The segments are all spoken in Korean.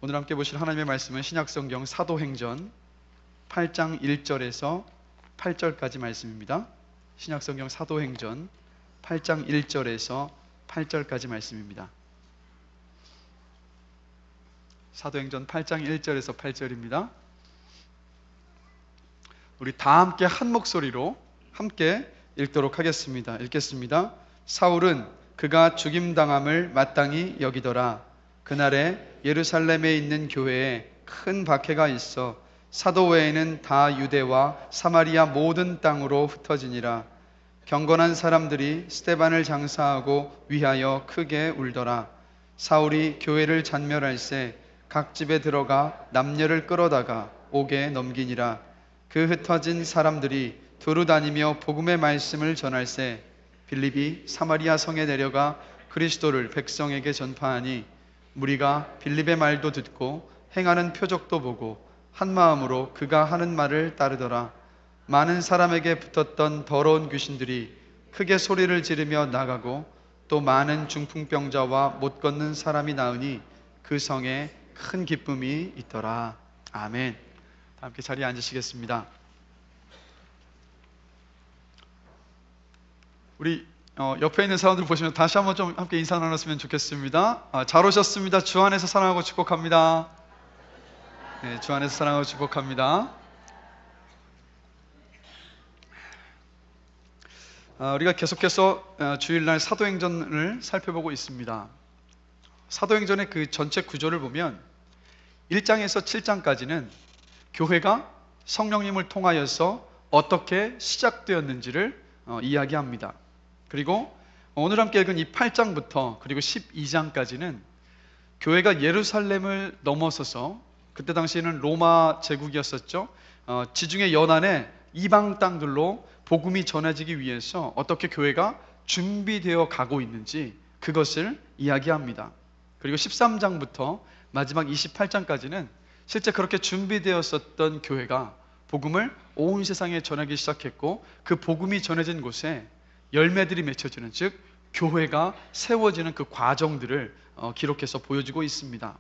오늘 함께 보실 하나님의 말씀은 신약성경 사도행전 8장 1절에서 8절까지 말씀입니다. 신약성경 사도행전 8장 1절에서 8절까지 말씀입니다. 사도행전 8장 1절에서 8절입니다. 우리 다 함께 한 목소리로 함께 읽도록 하겠습니다. 읽겠습니다. 사울은 그가 죽임당함을 마땅히 여기더라. 그날에 예루살렘에 있는 교회에 큰 박해가 있어 사도 외에는 다 유대와 사마리아 모든 땅으로 흩어지니라. 경건한 사람들이 스데반을 장사하고 위하여 크게 울더라. 사울이 교회를 잔멸할새 각 집에 들어가 남녀를 끌어다가 옥에 넘기니라. 그 흩어진 사람들이 두루 다니며 복음의 말씀을 전할새 빌립이 사마리아 성에 내려가 그리스도를 백성에게 전파하니 무리가 빌립의 말도 듣고 행하는 표적도 보고 한 마음으로 그가 하는 말을 따르더라. 많은 사람에게 붙었던 더러운 귀신들이 크게 소리를 지르며 나가고 또 많은 중풍병자와 못 걷는 사람이 나으니 그 성에 큰 기쁨이 있더라. 아멘. 함께 자리에 앉으시겠습니다. 우리 옆에 있는 사람들 보시면 다시 한번 좀 함께 인사 나눴으면 좋겠습니다. 잘 오셨습니다. 주 안에서 사랑하고 축복합니다. 네, 주 안에서 사랑하고 축복합니다. 우리가 계속해서 주일날 사도행전을 살펴보고 있습니다. 사도행전의 그 전체 구조를 보면 1장에서 7장까지는 교회가 성령님을 통하여서 어떻게 시작되었는지를 이야기합니다. 그리고 오늘 함께 읽은 이 8장부터 그리고 12장까지는 교회가 예루살렘을 넘어서서 그때 당시에는 로마 제국이었었죠. 지중해 연안의 이방 땅들로 복음이 전해지기 위해서 어떻게 교회가 준비되어 가고 있는지 그것을 이야기합니다. 그리고 13장부터 마지막 28장까지는 실제 그렇게 준비되었었던 교회가 복음을 온 세상에 전하기 시작했고 그 복음이 전해진 곳에 열매들이 맺혀지는, 즉 교회가 세워지는 그 과정들을 기록해서 보여주고 있습니다.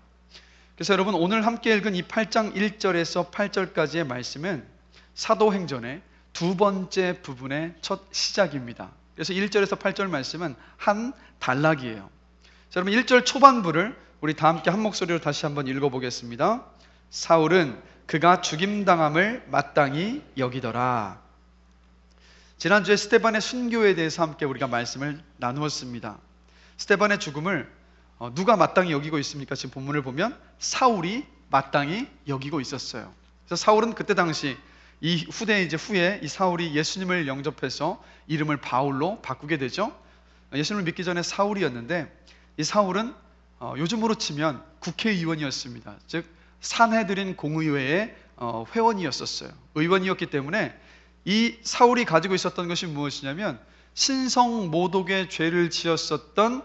그래서 여러분, 오늘 함께 읽은 이 8장 1절에서 8절까지의 말씀은 사도행전의 두 번째 부분의 첫 시작입니다. 그래서 1절에서 8절 말씀은 한 단락이에요. 자, 여러분 1절 초반부를 우리 다 함께 한 목소리로 다시 한번 읽어보겠습니다. 사울은 그가 죽임당함을 마땅히 여기더라. 지난주에 스데반의 순교에 대해서 함께 우리가 말씀을 나누었습니다. 스데반의 죽음을 누가 마땅히 여기고 있습니까? 지금 본문을 보면 사울이 마땅히 여기고 있었어요. 그래서 사울은 그때 당시 후에 이 사울이 예수님을 영접해서 이름을 바울로 바꾸게 되죠. 예수님을 믿기 전에 사울이었는데 이 사울은 요즘으로 치면 국회의원이었습니다. 즉 산헤드린 공의회의 회원이었었어요. 의원이었기 때문에 이 사울이 가지고 있었던 것이 무엇이냐면 신성모독의 죄를 지었었던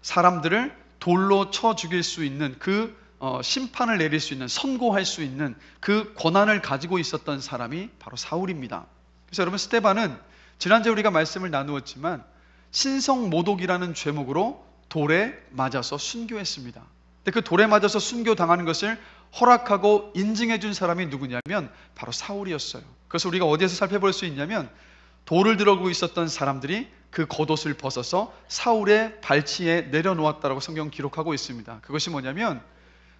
사람들을 돌로 쳐 죽일 수 있는 그 심판을 내릴 수 있는, 선고할 수 있는 그 권한을 가지고 있었던 사람이 바로 사울입니다. 그래서 여러분, 스데반은 지난주에 우리가 말씀을 나누었지만 신성모독이라는 죄목으로 돌에 맞아서 순교했습니다. 근데 그 돌에 맞아서 순교당하는 것을 허락하고 인증해 준 사람이 누구냐면 바로 사울이었어요. 그래서 우리가 어디에서 살펴볼 수 있냐면 돌을 들고 있었던 사람들이 그 겉옷을 벗어서 사울의 발치에 내려놓았다라고 성경 기록하고 있습니다. 그것이 뭐냐면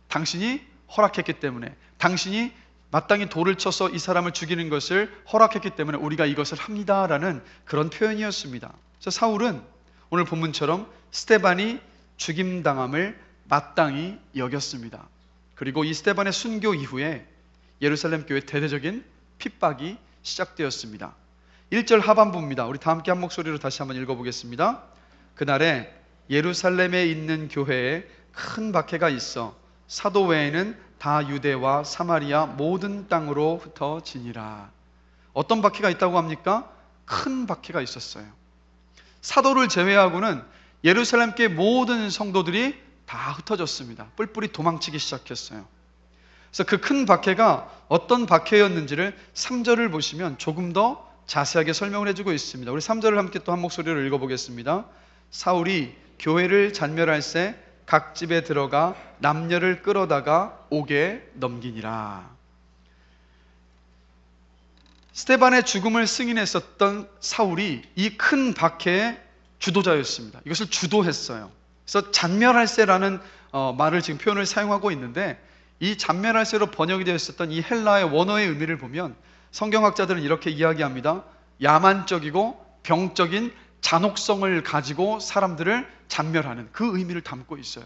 당신이 허락했기 때문에, 당신이 마땅히 돌을 쳐서 이 사람을 죽이는 것을 허락했기 때문에 우리가 이것을 합니다라는 그런 표현이었습니다. 그래서 사울은 오늘 본문처럼 스데반이 죽임당함을 마땅히 여겼습니다. 그리고 이 스데반의 순교 이후에 예루살렘 교회 대대적인 핍박이 시작되었습니다. 1절 하반부입니다. 우리 다 함께 한 목소리로 다시 한번 읽어보겠습니다. 그날에 예루살렘에 있는 교회에 큰 박해가 있어 사도 외에는 다 유대와 사마리아 모든 땅으로 흩어지니라. 어떤 박해가 있다고 합니까? 큰 박해가 있었어요. 사도를 제외하고는 예루살렘 교회 모든 성도들이 다 흩어졌습니다. 뿔뿔이 도망치기 시작했어요. 그래서 그 큰 박해가 어떤 박해였는지를 3절을 보시면 조금 더 자세하게 설명을 해주고 있습니다. 우리 3절을 함께 또 한 목소리로 읽어보겠습니다. 사울이 교회를 잔멸할새 각 집에 들어가 남녀를 끌어다가 옥에 넘기니라. 스데반의 죽음을 승인했었던 사울이 이 큰 박해의 주도자였습니다. 이것을 주도했어요. 그래서 잔멸할세라는 말을 지금 표현을 사용하고 있는데, 이 잔멸할세로 번역이 되어 있었던 이 헬라의 원어의 의미를 보면 성경학자들은 이렇게 이야기합니다. 야만적이고 병적인 잔혹성을 가지고 사람들을 잔멸하는 그 의미를 담고 있어요.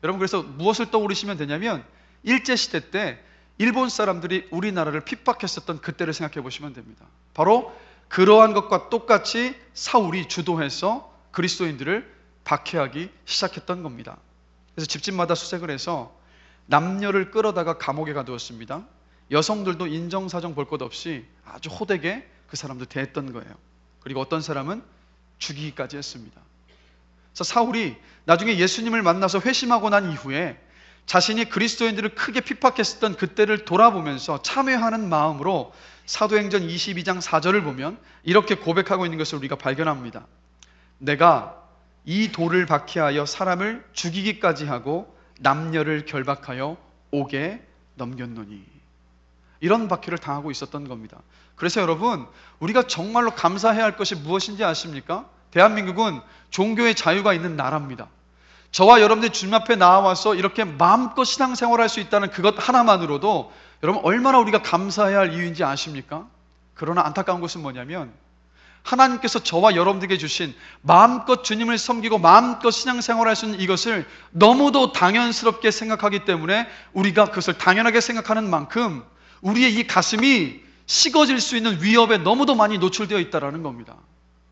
여러분, 그래서 무엇을 떠올리시면 되냐면 일제시대 때 일본 사람들이 우리나라를 핍박했었던 그때를 생각해 보시면 됩니다. 바로 그러한 것과 똑같이 사울이 주도해서 그리스도인들을 박해하기 시작했던 겁니다. 그래서 집집마다 수색을 해서 남녀를 끌어다가 감옥에 가두었습니다. 여성들도 인정사정 볼 것 없이 아주 호되게 그 사람들 대했던 거예요. 그리고 어떤 사람은 죽이기까지 했습니다. 그래서 사울이 나중에 예수님을 만나서 회심하고 난 이후에 자신이 그리스도인들을 크게 핍박했었던 그때를 돌아보면서 참회하는 마음으로 사도행전 22장 4절을 보면 이렇게 고백하고 있는 것을 우리가 발견합니다. 내가 이 돌을 박해하여 사람을 죽이기까지 하고 남녀를 결박하여 옥에 넘겼노니. 이런 박해를 당하고 있었던 겁니다. 그래서 여러분, 우리가 정말로 감사해야 할 것이 무엇인지 아십니까? 대한민국은 종교의 자유가 있는 나라입니다. 저와 여러분들이 주님 앞에 나와서 이렇게 마음껏 신앙생활할 수 있다는 그것 하나만으로도 여러분 얼마나 우리가 감사해야 할 이유인지 아십니까? 그러나 안타까운 것은 뭐냐면 하나님께서 저와 여러분들에게 주신 마음껏 주님을 섬기고 마음껏 신앙생활할 수 있는 이것을 너무도 당연스럽게 생각하기 때문에 우리가 그것을 당연하게 생각하는 만큼 우리의 이 가슴이 식어질 수 있는 위협에 너무도 많이 노출되어 있다는 겁니다.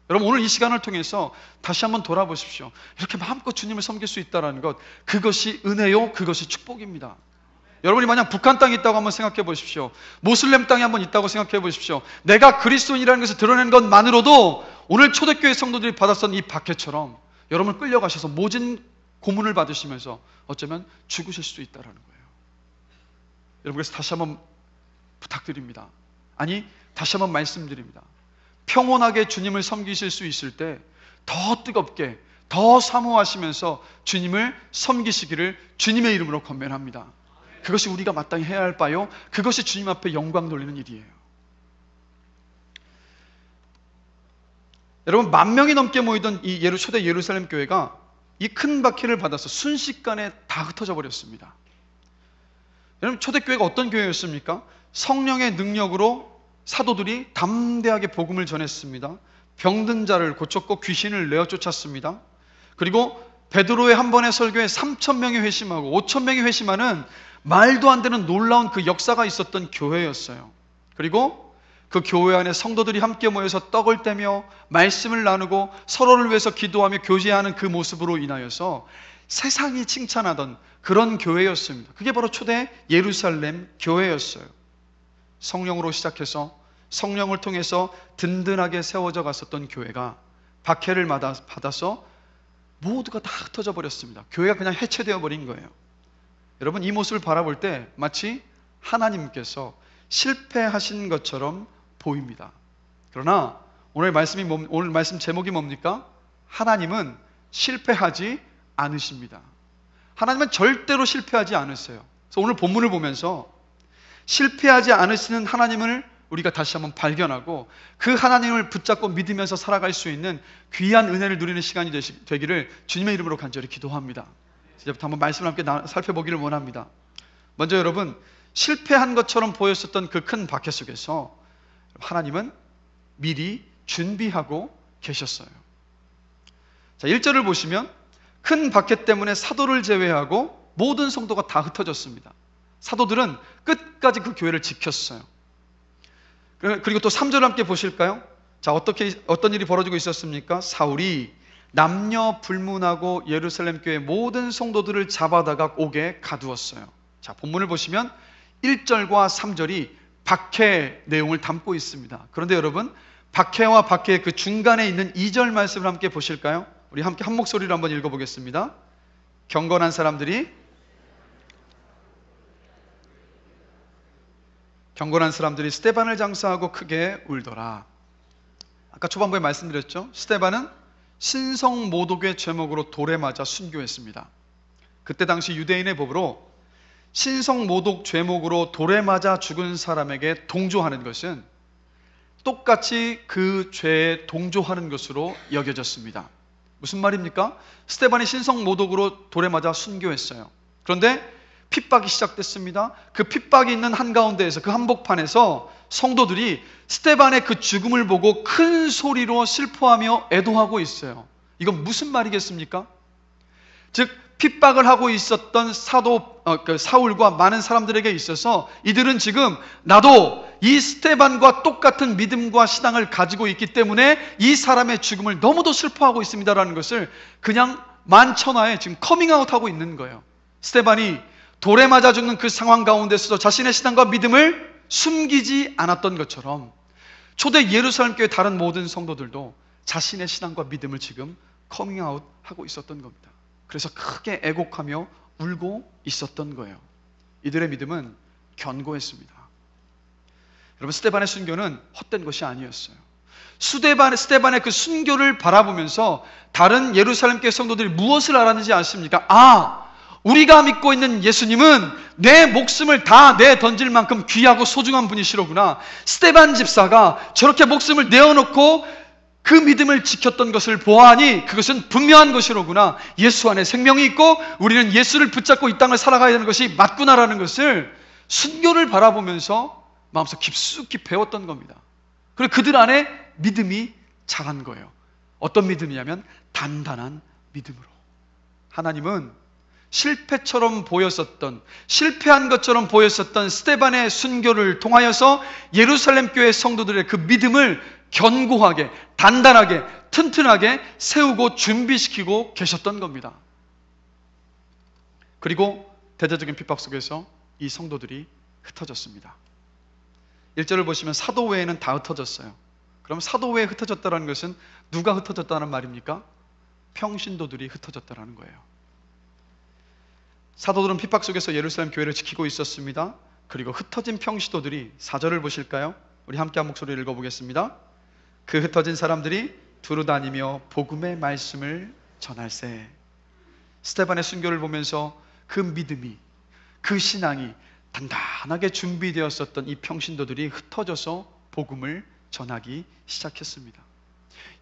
여러분, 오늘 이 시간을 통해서 다시 한번 돌아보십시오. 이렇게 마음껏 주님을 섬길 수 있다는 것, 그것이 은혜요, 그것이 축복입니다. 여러분이 만약 북한 땅에 있다고 한번 생각해 보십시오. 모슬렘 땅에 한번 있다고 생각해 보십시오. 내가 그리스도인이라는 것을 드러낸 것만으로도 오늘 초대교회 성도들이 받았던 이 박해처럼 여러분을 끌려가셔서 모진 고문을 받으시면서 어쩌면 죽으실 수도 있다는 거예요. 여러분, 그래서 다시 한번 부탁드립니다. 아니, 다시 한번 말씀드립니다. 평온하게 주님을 섬기실 수 있을 때 더 뜨겁게, 더 사모하시면서 주님을 섬기시기를 주님의 이름으로 권면합니다. 그것이 우리가 마땅히 해야 할 바요, 그것이 주님 앞에 영광 돌리는 일이에요. 여러분, 10,000명이 넘게 모이던 이 초대 예루살렘 교회가 이 큰 박해를 받아서 순식간에 다 흩어져 버렸습니다. 여러분, 초대교회가 어떤 교회였습니까? 성령의 능력으로 사도들이 담대하게 복음을 전했습니다. 병든 자를 고쳤고 귀신을 내어 쫓았습니다. 그리고 베드로의 한 번의 설교에 3,000명이 회심하고 5,000명이 회심하는 말도 안 되는 놀라운 그 역사가 있었던 교회였어요. 그리고 그 교회 안에 성도들이 함께 모여서 떡을 떼며 말씀을 나누고 서로를 위해서 기도하며 교제하는 그 모습으로 인하여서 세상이 칭찬하던 그런 교회였습니다. 그게 바로 초대 예루살렘 교회였어요. 성령으로 시작해서 성령을 통해서 든든하게 세워져 갔었던 교회가 박해를 받아서 모두가 다 흩어져 버렸습니다. 교회가 그냥 해체되어 버린 거예요. 여러분, 이 모습을 바라볼 때 마치 하나님께서 실패하신 것처럼 보입니다. 그러나 오늘 말씀 제목이 뭡니까? 하나님은 실패하지 않으십니다. 하나님은 절대로 실패하지 않으세요. 그래서 오늘 본문을 보면서 실패하지 않으시는 하나님을 우리가 다시 한번 발견하고 그 하나님을 붙잡고 믿으면서 살아갈 수 있는 귀한 은혜를 누리는 시간이 되기를 주님의 이름으로 간절히 기도합니다. 이제부터 한번 말씀을 함께 살펴보기를 원합니다. 먼저 여러분, 실패한 것처럼 보였었던 그 큰 박해 속에서 하나님은 미리 준비하고 계셨어요. 자, 1절을 보시면 큰 박해 때문에 사도를 제외하고 모든 성도가 다 흩어졌습니다. 사도들은 끝까지 그 교회를 지켰어요. 그리고 또 3절 함께 보실까요? 자, 어떤 일이 벌어지고 있었습니까? 사울이 남녀 불문하고 예루살렘 교회 모든 성도들을 잡아다가 옥에 가두었어요. 자, 본문을 보시면 1절과 3절이 박해 내용을 담고 있습니다. 그런데 여러분, 박해와 박해의 그 중간에 있는 2절 말씀을 함께 보실까요? 우리 함께 한 목소리로 한번 읽어보겠습니다. 경건한 사람들이 스데반을 장사하고 크게 울더라. 아까 초반부에 말씀드렸죠? 스데반은 신성 모독의 죄목으로 돌에 맞아 순교했습니다. 그때 당시 유대인의 법으로 신성모독 죄목으로 돌에 맞아 죽은 사람에게 동조하는 것은 똑같이 그 죄에 동조하는 것으로 여겨졌습니다. 무슨 말입니까? 스데반이 신성모독으로 돌에 맞아 순교했어요. 그런데 핍박이 시작됐습니다. 그 핍박이 있는 한가운데에서, 그 한복판에서 성도들이 스데반의 그 죽음을 보고 큰 소리로 슬퍼하며 애도하고 있어요. 이건 무슨 말이겠습니까? 즉 핍박을 하고 있었던 사울과 많은 사람들에게 있어서 이들은 지금 나도 이 스데반과 똑같은 믿음과 신앙을 가지고 있기 때문에 이 사람의 죽음을 너무도 슬퍼하고 있습니다라는 것을 그냥 만천하에 지금 커밍아웃하고 있는 거예요. 스데반이 돌에 맞아 죽는 그 상황 가운데서도 자신의 신앙과 믿음을 숨기지 않았던 것처럼 초대 예루살렘 교회 다른 모든 성도들도 자신의 신앙과 믿음을 지금 커밍아웃하고 있었던 겁니다. 그래서 크게 애곡하며 울고 있었던 거예요. 이들의 믿음은 견고했습니다. 여러분, 스데반의 순교는 헛된 것이 아니었어요. 스데반의 그 순교를 바라보면서 다른 예루살렘 교회 성도들이 무엇을 알았는지 아십니까? 우리가 믿고 있는 예수님은 내 목숨을 다 내던질 만큼 귀하고 소중한 분이시로구나. 스데반 집사가 저렇게 목숨을 내어놓고 그 믿음을 지켰던 것을 보아하니 그것은 분명한 것이로구나. 예수 안에 생명이 있고 우리는 예수를 붙잡고 이 땅을 살아가야 되는 것이 맞구나라는 것을 순교를 바라보면서 마음속 깊숙이 배웠던 겁니다. 그리고 그들 안에 믿음이 자란 거예요. 어떤 믿음이냐면 단단한 믿음으로. 하나님은 실패한 것처럼 보였었던 스데반의 순교를 통하여서 예루살렘 교회 성도들의 그 믿음을 견고하게, 단단하게, 튼튼하게 세우고 준비시키고 계셨던 겁니다. 그리고 대대적인 핍박 속에서 이 성도들이 흩어졌습니다. 1절을 보시면 사도 외에는 다 흩어졌어요. 그럼 사도 외에 흩어졌다는 것은 누가 흩어졌다는 말입니까? 평신도들이 흩어졌다는 거예요. 사도들은 핍박 속에서 예루살렘 교회를 지키고 있었습니다. 그리고 흩어진 평신도들이 4절을 보실까요? 우리 함께 한 목소리를 읽어보겠습니다. 그 흩어진 사람들이 두루 다니며 복음의 말씀을 전할세. 스데반의 순교를 보면서 그 믿음이, 그 신앙이 단단하게 준비되었었던 이 평신도들이 흩어져서 복음을 전하기 시작했습니다.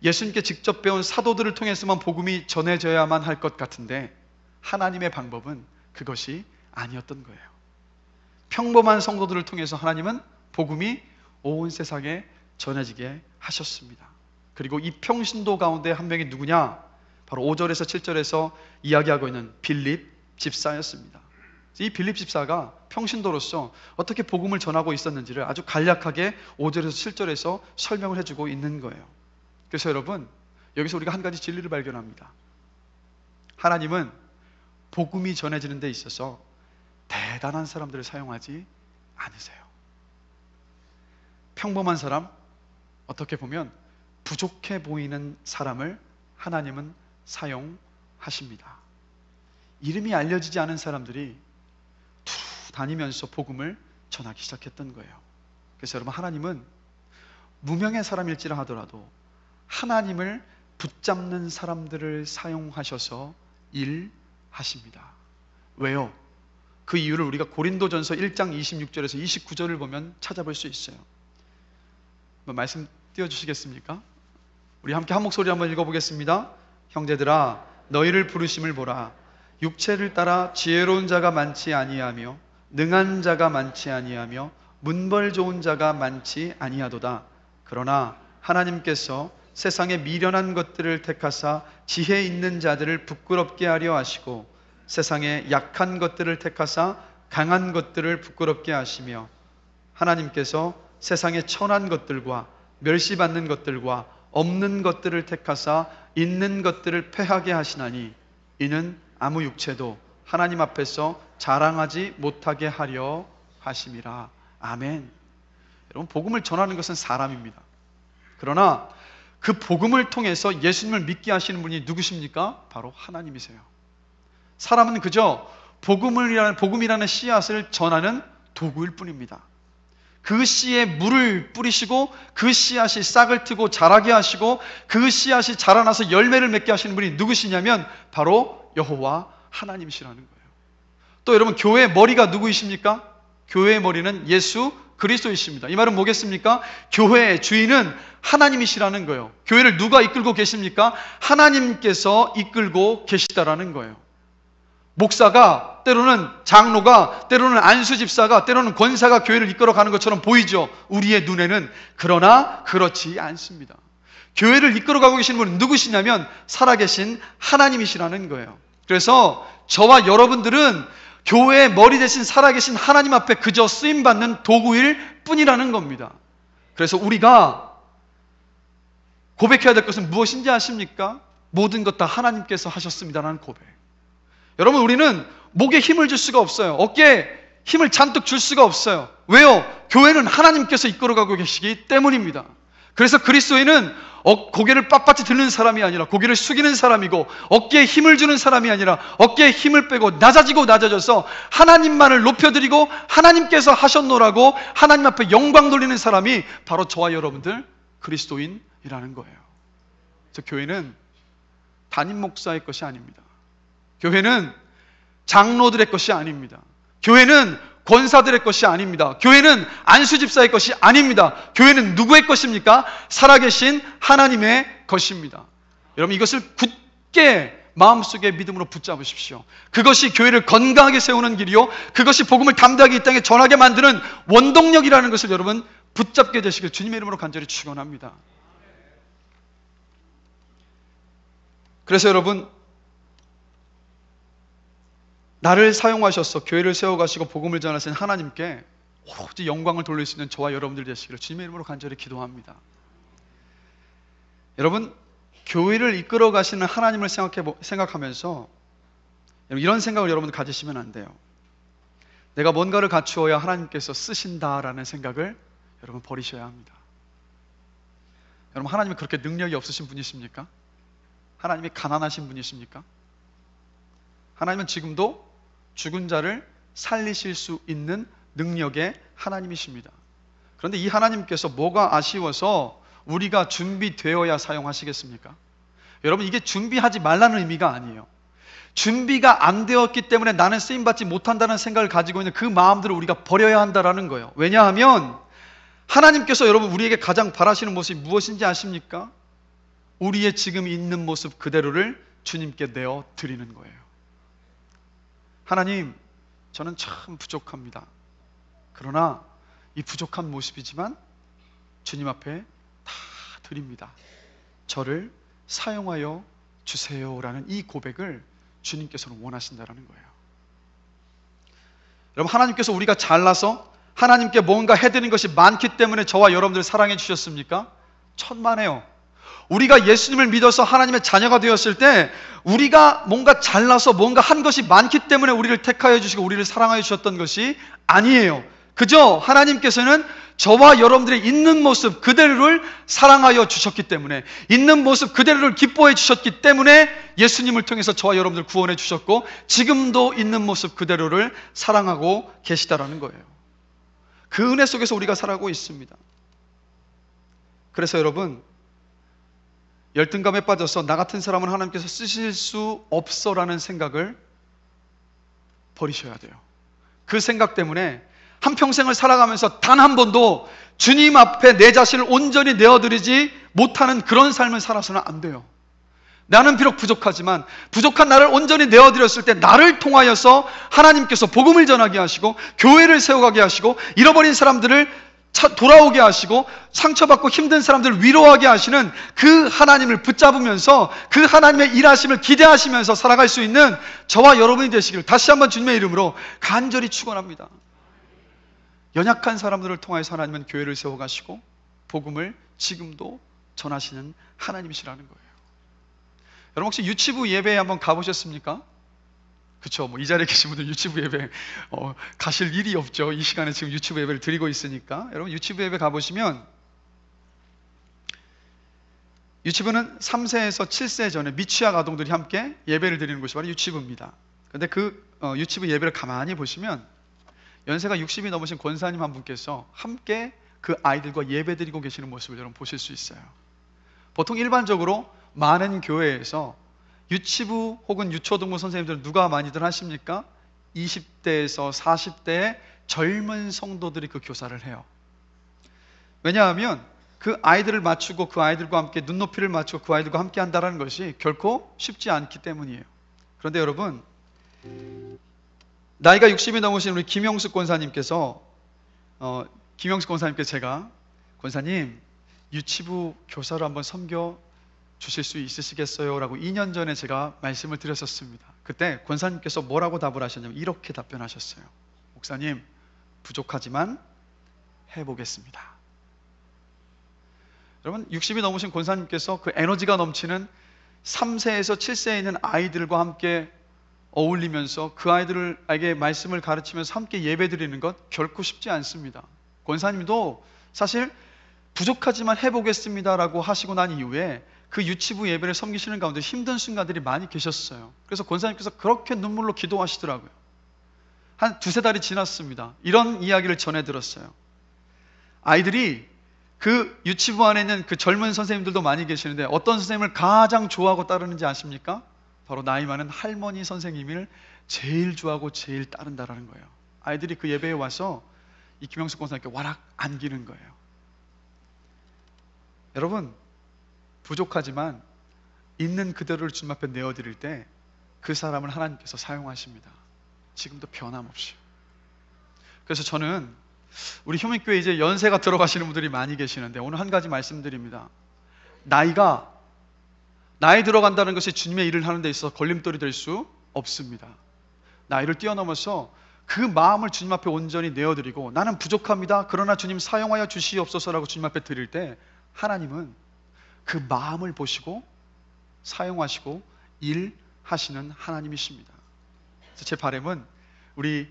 예수님께 직접 배운 사도들을 통해서만 복음이 전해져야만 할 것 같은데 하나님의 방법은 그것이 아니었던 거예요. 평범한 성도들을 통해서 하나님은 복음이 온 세상에 전해지게 하셨습니다. 그리고 이 평신도 가운데 한 명이 누구냐? 바로 5절에서 7절에서 이야기하고 있는 빌립 집사였습니다. 이 빌립 집사가 평신도로서 어떻게 복음을 전하고 있었는지를 아주 간략하게 5절에서 7절에서 설명을 해주고 있는 거예요. 그래서 여러분, 여기서 우리가 한 가지 진리를 발견합니다. 하나님은 복음이 전해지는 데 있어서 대단한 사람들을 사용하지 않으세요. 평범한 사람, 어떻게 보면 부족해 보이는 사람을 하나님은 사용하십니다. 이름이 알려지지 않은 사람들이 두루 다니면서 복음을 전하기 시작했던 거예요. 그래서 여러분, 하나님은 무명의 사람일지라 하더라도 하나님을 붙잡는 사람들을 사용하셔서 일하십니다. 왜요? 그 이유를 우리가 고린도전서 1장 26절에서 29절을 보면 찾아볼 수 있어요. 말씀 띄워주시겠습니까? 우리 함께 한 목소리 한번 읽어보겠습니다. 형제들아, 너희를 부르심을 보라. 육체를 따라 지혜로운 자가 많지 아니하며 능한 자가 많지 아니하며 문벌 좋은 자가 많지 아니하도다. 그러나 하나님께서 세상의 미련한 것들을 택하사 지혜 있는 자들을 부끄럽게 하려 하시고 세상의 약한 것들을 택하사 강한 것들을 부끄럽게 하시며 하나님께서 세상의 천한 것들과 멸시받는 것들과 없는 것들을 택하사 있는 것들을 패하게 하시나니 이는 아무 육체도 하나님 앞에서 자랑하지 못하게 하려 하심이라. 아멘. 여러분, 복음을 전하는 것은 사람입니다. 그러나 그 복음을 통해서 예수님을 믿게 하시는 분이 누구십니까? 바로 하나님이세요. 사람은 그저 복음이라는 씨앗을 전하는 도구일 뿐입니다. 그 씨에 물을 뿌리시고 그 씨앗이 싹을 트고 자라게 하시고 그 씨앗이 자라나서 열매를 맺게 하시는 분이 누구시냐면 바로 여호와 하나님이시라는 거예요. 또 여러분, 교회의 머리가 누구이십니까? 교회의 머리는 예수 그리스도이십니다. 이 말은 뭐겠습니까? 교회의 주인은 하나님이시라는 거예요. 교회를 누가 이끌고 계십니까? 하나님께서 이끌고 계시다라는 거예요. 목사가, 때로는 장로가, 때로는 안수집사가, 때로는 권사가 교회를 이끌어가는 것처럼 보이죠, 우리의 눈에는. 그러나 그렇지 않습니다. 교회를 이끌어가고 계시는 분은 누구시냐면 살아계신 하나님이시라는 거예요. 그래서 저와 여러분들은 교회의 머리 대신 살아계신 하나님 앞에 그저 쓰임받는 도구일 뿐이라는 겁니다. 그래서 우리가 고백해야 될 것은 무엇인지 아십니까? 모든 것 다 하나님께서 하셨습니다라는 고백. 여러분, 우리는 목에 힘을 줄 수가 없어요. 어깨에 힘을 잔뜩 줄 수가 없어요. 왜요? 교회는 하나님께서 이끌어가고 계시기 때문입니다. 그래서 그리스도인은 고개를 빳빳이 드는 사람이 아니라 고개를 숙이는 사람이고, 어깨에 힘을 주는 사람이 아니라 어깨에 힘을 빼고 낮아지고 낮아져서 하나님만을 높여드리고 하나님께서 하셨노라고 하나님 앞에 영광 돌리는 사람이 바로 저와 여러분들 그리스도인이라는 거예요. 그래서 교회는 담임 목사의 것이 아닙니다. 교회는 장로들의 것이 아닙니다. 교회는 권사들의 것이 아닙니다. 교회는 안수집사의 것이 아닙니다. 교회는 누구의 것입니까? 살아계신 하나님의 것입니다. 여러분, 이것을 굳게 마음속에 믿음으로 붙잡으십시오. 그것이 교회를 건강하게 세우는 길이요, 그것이 복음을 담대하게 이 땅에 전하게 만드는 원동력이라는 것을 여러분 붙잡게 되시길 주님의 이름으로 간절히 축원합니다. 그래서 여러분, 나를 사용하셔서 교회를 세워가시고 복음을 전하신 하나님께 오직 영광을 돌릴 수 있는 저와 여러분들 되시기를 주님의 이름으로 간절히 기도합니다. 여러분, 교회를 이끌어 가시는 하나님을 생각하면서 이런 생각을 여러분들 가지시면 안 돼요. 내가 뭔가를 갖추어야 하나님께서 쓰신다라는 생각을 여러분 버리셔야 합니다. 여러분, 하나님이 그렇게 능력이 없으신 분이십니까? 하나님이 가난하신 분이십니까? 하나님은 지금도 죽은 자를 살리실 수 있는 능력의 하나님이십니다. 그런데 이 하나님께서 뭐가 아쉬워서 우리가 준비되어야 사용하시겠습니까? 여러분, 이게 준비하지 말라는 의미가 아니에요. 준비가 안 되었기 때문에 나는 쓰임받지 못한다는 생각을 가지고 있는 그 마음들을 우리가 버려야 한다는 거예요. 왜냐하면 하나님께서 여러분 우리에게 가장 바라시는 모습이 무엇인지 아십니까? 우리의 지금 있는 모습 그대로를 주님께 내어 드리는 거예요. 하나님, 저는 참 부족합니다. 그러나 이 부족한 모습이지만 주님 앞에 다 드립니다. 저를 사용하여 주세요라는 이 고백을 주님께서는 원하신다는 거예요. 여러분, 하나님께서 우리가 잘나서 하나님께 뭔가 해드리는 것이 많기 때문에 저와 여러분들 사랑해 주셨습니까? 천만에요. 우리가 예수님을 믿어서 하나님의 자녀가 되었을 때 우리가 뭔가 잘나서 뭔가 한 것이 많기 때문에 우리를 택하여 주시고 우리를 사랑하여 주셨던 것이 아니에요. 그저 하나님께서는 저와 여러분들의 있는 모습 그대로를 사랑하여 주셨기 때문에, 있는 모습 그대로를 기뻐해 주셨기 때문에 예수님을 통해서 저와 여러분들 구원해 주셨고 지금도 있는 모습 그대로를 사랑하고 계시다라는 거예요. 그 은혜 속에서 우리가 살아가고 있습니다. 그래서 여러분, 열등감에 빠져서 나 같은 사람은 하나님께서 쓰실 수 없어라는 생각을 버리셔야 돼요. 그 생각 때문에 한평생을 살아가면서 단 한 번도 주님 앞에 내 자신을 온전히 내어드리지 못하는 그런 삶을 살아서는 안 돼요. 나는 비록 부족하지만 부족한 나를 온전히 내어드렸을 때 나를 통하여서 하나님께서 복음을 전하게 하시고 교회를 세워가게 하시고 잃어버린 사람들을 돌아오게 하시고 상처받고 힘든 사람들을 위로하게 하시는 그 하나님을 붙잡으면서 그 하나님의 일하심을 기대하시면서 살아갈 수 있는 저와 여러분이 되시기를 다시 한번 주님의 이름으로 간절히 축원합니다. 연약한 사람들을 통하여서 하나님은 교회를 세워가시고 복음을 지금도 전하시는 하나님이시라는 거예요. 여러분, 혹시 유치부 예배에 한번 가보셨습니까? 그렇죠. 이 자리에 계신 분들 유치부 예배 가실 일이 없죠. 이 시간에 지금 유치부 예배를 드리고 있으니까. 여러분, 유치부 예배 가보시면 유치부는 3세에서 7세 전에 미취학 아동들이 함께 예배를 드리는 곳이 바로 유치부입니다. 그런데 그 유치부 예배를 가만히 보시면 연세가 60이 넘으신 권사님 한 분께서 함께 그 아이들과 예배 드리고 계시는 모습을 여러분 보실 수 있어요. 보통 일반적으로 많은 교회에서 유치부 혹은 유초등부 선생님들 누가 많이들 하십니까? 20대에서 40대의 젊은 성도들이 그 교사를 해요. 왜냐하면 그 아이들을 맞추고 그 아이들과 함께 눈높이를 맞추고 그 아이들과 함께 한다는 것이 결코 쉽지 않기 때문이에요. 그런데 여러분, 나이가 60이 넘으신 우리 김영숙 권사님께서 제가 권사님 유치부 교사로 한번 섬겨 주실 수 있으시겠어요? 라고 2년 전에 제가 말씀을 드렸었습니다. 그때 권사님께서 뭐라고 답을 하셨냐면 이렇게 답변하셨어요. 목사님, 부족하지만 해보겠습니다. 여러분, 60이 넘으신 권사님께서 그 에너지가 넘치는 3세에서 7세에 있는 아이들과 함께 어울리면서 그 아이들에게 말씀을 가르치면서 함께 예배드리는 것 결코 쉽지 않습니다. 권사님도 사실 부족하지만 해보겠습니다라고 하시고 난 이후에 그 유치부 예배를 섬기시는 가운데 힘든 순간들이 많이 계셨어요. 그래서 권사님께서 그렇게 눈물로 기도하시더라고요. 한 두세 달이 지났습니다. 이런 이야기를 전해 들었어요. 아이들이 그 유치부 안에 있는 그 젊은 선생님들도 많이 계시는데 어떤 선생님을 가장 좋아하고 따르는지 아십니까? 바로 나이 많은 할머니 선생님을 제일 좋아하고 제일 따른다라는 거예요. 아이들이 그 예배에 와서 이 김영숙 권사님께 와락 안기는 거예요. 여러분, 부족하지만 있는 그대로를 주님 앞에 내어드릴 때 그 사람을 하나님께서 사용하십니다. 지금도 변함없이. 그래서 저는 우리 효민교회 이제 연세가 들어가시는 분들이 많이 계시는데 오늘 한 가지 말씀드립니다. 나이 들어간다는 것이 주님의 일을 하는 데 있어서 걸림돌이 될 수 없습니다. 나이를 뛰어넘어서 그 마음을 주님 앞에 온전히 내어드리고 나는 부족합니다. 그러나 주님 사용하여 주시옵소서라고 주님 앞에 드릴 때 하나님은 그 마음을 보시고 사용하시고 일하시는 하나님이십니다. 그래서 제 바람은 우리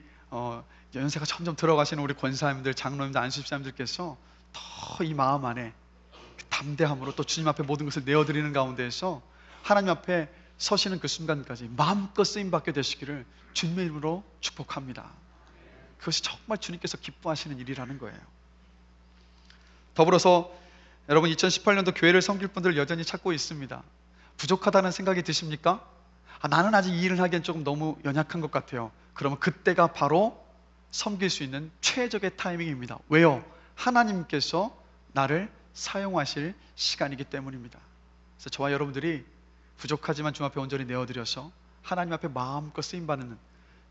연세가 점점 들어가시는 우리 권사님들, 장로님들, 안수집사님들께서 더 이 마음 안에 담대함으로 또 주님 앞에 모든 것을 내어드리는 가운데에서 하나님 앞에 서시는 그 순간까지 마음껏 쓰임받게 되시기를 주님의 이름으로 축복합니다. 그것이 정말 주님께서 기뻐하시는 일이라는 거예요. 더불어서 여러분, 2018년도 교회를 섬길 분들 여전히 찾고 있습니다. 부족하다는 생각이 드십니까? 나는 아직 이 일을 하기엔 조금 너무 연약한 것 같아요. 그러면 그때가 바로 섬길 수 있는 최적의 타이밍입니다. 왜요? 하나님께서 나를 사용하실 시간이기 때문입니다. 그래서 저와 여러분들이 부족하지만 주님 앞에 온전히 내어드려서 하나님 앞에 마음껏 쓰임받는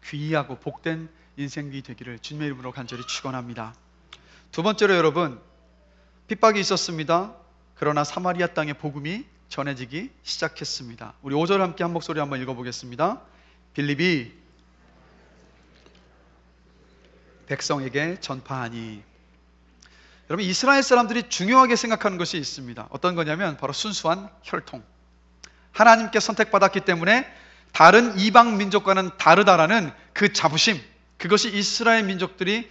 귀하고 복된 인생이 되기를 주님의 이름으로 간절히 축원합니다. 두 번째로 여러분, 핍박이 있었습니다. 그러나 사마리아 땅에 복음이 전해지기 시작했습니다. 우리 5절 함께 한 목소리 한번 읽어보겠습니다. 빌립이 백성에게 전파하니. 여러분, 이스라엘 사람들이 중요하게 생각하는 것이 있습니다. 어떤 거냐면 바로 순수한 혈통. 하나님께 선택받았기 때문에 다른 이방 민족과는 다르다라는 그 자부심, 그것이 이스라엘 민족들이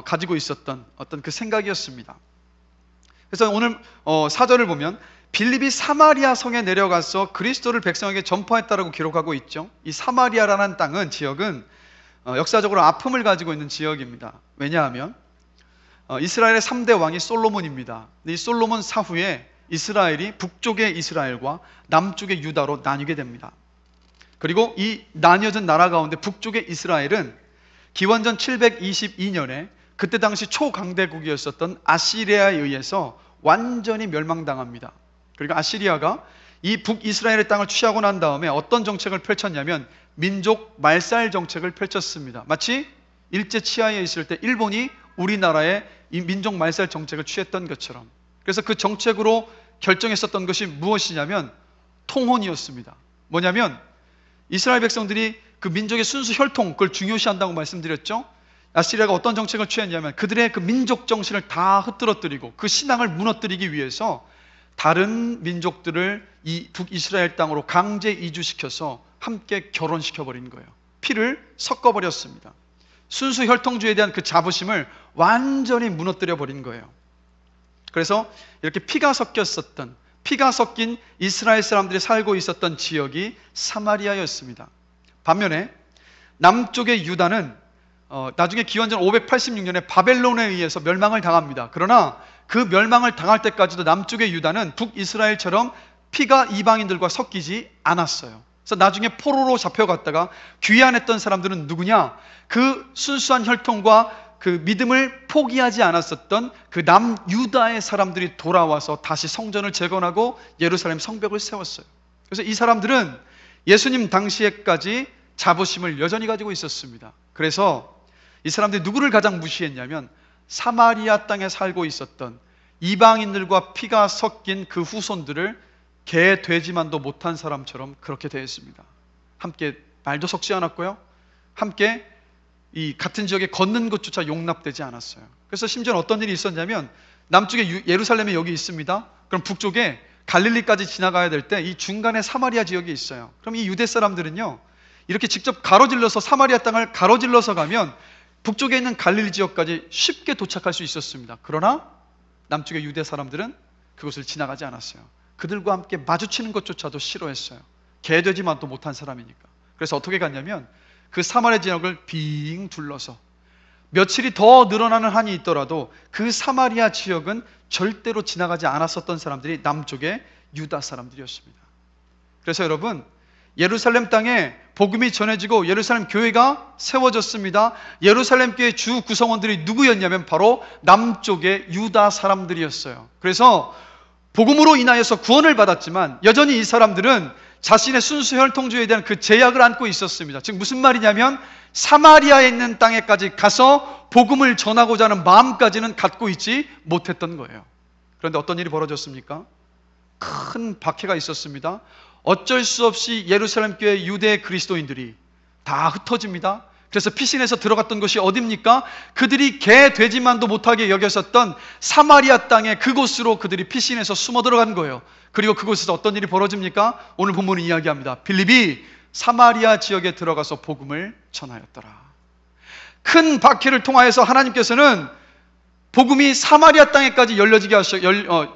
가지고 있었던 어떤 그 생각이었습니다. 그래서 오늘 4절을 보면 빌립이 사마리아 성에 내려가서 그리스도를 백성에게 전파했다라고 기록하고 있죠. 이 사마리아라는 땅은, 지역은 역사적으로 아픔을 가지고 있는 지역입니다. 왜냐하면 이스라엘의 3대 왕이 솔로몬입니다. 이 솔로몬 사후에 이스라엘이 북쪽의 이스라엘과 남쪽의 유다로 나뉘게 됩니다. 그리고 이 나뉘어진 나라 가운데 북쪽의 이스라엘은 기원전 722년에 그때 당시 초강대국이었었던 아시리아에 의해서 완전히 멸망당합니다. 그리고 아시리아가 이 북이스라엘의 땅을 취하고 난 다음에 어떤 정책을 펼쳤냐면 민족 말살 정책을 펼쳤습니다. 마치 일제 치하에 있을 때 일본이 우리나라의 이 민족 말살 정책을 취했던 것처럼. 그래서 그 정책으로 결정했었던 것이 무엇이냐면 통혼이었습니다. 뭐냐면 이스라엘 백성들이 그 민족의 순수 혈통, 그걸 중요시한다고 말씀드렸죠. 아시리아가 어떤 정책을 취했냐면 그들의 그 민족 정신을 다 흩뜨러뜨리고 그 신앙을 무너뜨리기 위해서 다른 민족들을 이 북이스라엘 땅으로 강제 이주시켜서 함께 결혼시켜버린 거예요. 피를 섞어버렸습니다. 순수 혈통주의에 대한 그 자부심을 완전히 무너뜨려버린 거예요. 그래서 이렇게 피가 섞인 이스라엘 사람들이 살고 있었던 지역이 사마리아였습니다. 반면에 남쪽의 유다는 나중에 기원전 586년에 바벨론에 의해서 멸망을 당합니다. 그러나 그 멸망을 당할 때까지도 남쪽의 유다는 북이스라엘처럼 피가 이방인들과 섞이지 않았어요. 그래서 나중에 포로로 잡혀갔다가 귀환했던 사람들은 누구냐? 그 순수한 혈통과 그 믿음을 포기하지 않았었던 그 남유다의 사람들이 돌아와서 다시 성전을 재건하고 예루살렘 성벽을 세웠어요. 그래서 이 사람들은 예수님 당시에까지 자부심을 여전히 가지고 있었습니다. 그래서 이 사람들이 누구를 가장 무시했냐면 사마리아 땅에 살고 있었던 이방인들과 피가 섞인 그 후손들을 개, 돼지만도 못한 사람처럼 그렇게 대했습니다. 함께 말도 섞지 않았고요, 함께 이 같은 지역에 걷는 것조차 용납되지 않았어요. 그래서 심지어 어떤 일이 있었냐면, 남쪽에 예루살렘이 여기 있습니다. 그럼 북쪽에 갈릴리까지 지나가야 될 때 이 중간에 사마리아 지역이 있어요. 그럼 이 유대 사람들은요, 이렇게 직접 가로질러서 사마리아 땅을 가로질러서 가면 북쪽에 있는 갈릴리 지역까지 쉽게 도착할 수 있었습니다. 그러나 남쪽의 유대 사람들은 그곳을 지나가지 않았어요. 그들과 함께 마주치는 것조차도 싫어했어요. 개돼지만도 못한 사람이니까. 그래서 어떻게 갔냐면 그 사마리아 지역을 빙 둘러서 며칠이 더 늘어나는 한이 있더라도 그 사마리아 지역은 절대로 지나가지 않았었던 사람들이 남쪽의 유다 사람들이었습니다. 그래서 여러분, 예루살렘 땅에 복음이 전해지고 예루살렘 교회가 세워졌습니다. 예루살렘 교회 주 구성원들이 누구였냐면 바로 남쪽의 유다 사람들이었어요. 그래서 복음으로 인하여서 구원을 받았지만 여전히 이 사람들은 자신의 순수 혈통주의에 대한 그 제약을 안고 있었습니다. 즉 무슨 말이냐면 사마리아에 있는 땅에까지 가서 복음을 전하고자 하는 마음까지는 갖고 있지 못했던 거예요. 그런데 어떤 일이 벌어졌습니까? 큰 박해가 있었습니다. 어쩔 수 없이 예루살렘 교회 유대 그리스도인들이 다 흩어집니다. 그래서 피신해서 들어갔던 곳이 어딥니까? 그들이 개, 돼지만도 못하게 여겼었던 사마리아 땅에 그곳으로 그들이 피신해서 숨어 들어간 거예요. 그리고 그곳에서 어떤 일이 벌어집니까? 오늘 본문은 이야기합니다. 빌립이 사마리아 지역에 들어가서 복음을 전하였더라. 큰 박해를 통하여서 하나님께서는 복음이 사마리아 땅에까지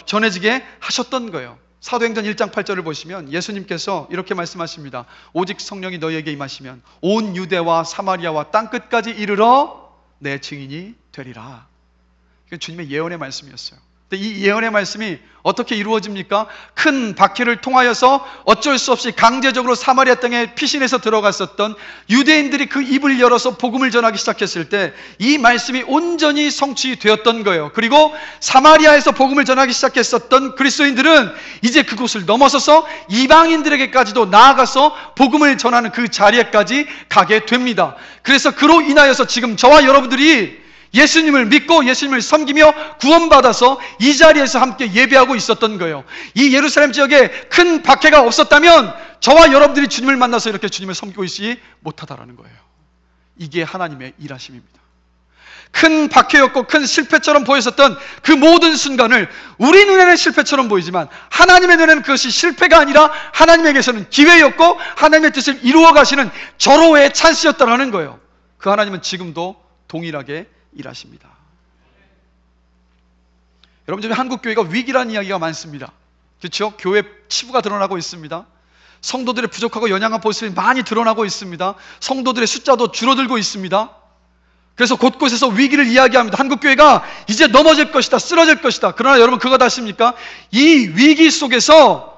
전해지게 하셨던 거예요. 사도행전 1장 8절을 보시면 예수님께서 이렇게 말씀하십니다. 오직 성령이 너희에게 임하시면 온 유대와 사마리아와 땅끝까지 이르러 내 증인이 되리라. 이게 주님의 예언의 말씀이었어요. 근데 이 예언의 말씀이 어떻게 이루어집니까? 큰 박해를 통하여서 어쩔 수 없이 강제적으로 사마리아 땅에 피신해서 들어갔었던 유대인들이 그 입을 열어서 복음을 전하기 시작했을 때 이 말씀이 온전히 성취되었던 거예요. 그리고 사마리아에서 복음을 전하기 시작했었던 그리스도인들은 이제 그곳을 넘어서서 이방인들에게까지도 나아가서 복음을 전하는 그 자리에까지 가게 됩니다. 그래서 그로 인하여서 지금 저와 여러분들이 예수님을 믿고 예수님을 섬기며 구원받아서 이 자리에서 함께 예배하고 있었던 거예요. 이 예루살렘 지역에 큰 박해가 없었다면 저와 여러분들이 주님을 만나서 이렇게 주님을 섬기고 있지 못하다라는 거예요. 이게 하나님의 일하심입니다. 큰 박해였고 큰 실패처럼 보였었던 그 모든 순간을 우리 눈에는 실패처럼 보이지만 하나님의 눈에는 그것이 실패가 아니라 하나님에게서는 기회였고 하나님의 뜻을 이루어 가시는 절호의 찬스였다라는 거예요. 그 하나님은 지금도 동일하게 일하십니다. 여러분, 지금 한국 교회가 위기라는 이야기가 많습니다. 그렇죠? 교회 치부가 드러나고 있습니다. 성도들의 부족하고 연약한 모습이 많이 드러나고 있습니다. 성도들의 숫자도 줄어들고 있습니다. 그래서 곳곳에서 위기를 이야기합니다. 한국 교회가 이제 넘어질 것이다, 쓰러질 것이다. 그러나 여러분, 그거 다 아십니까? 이 위기 속에서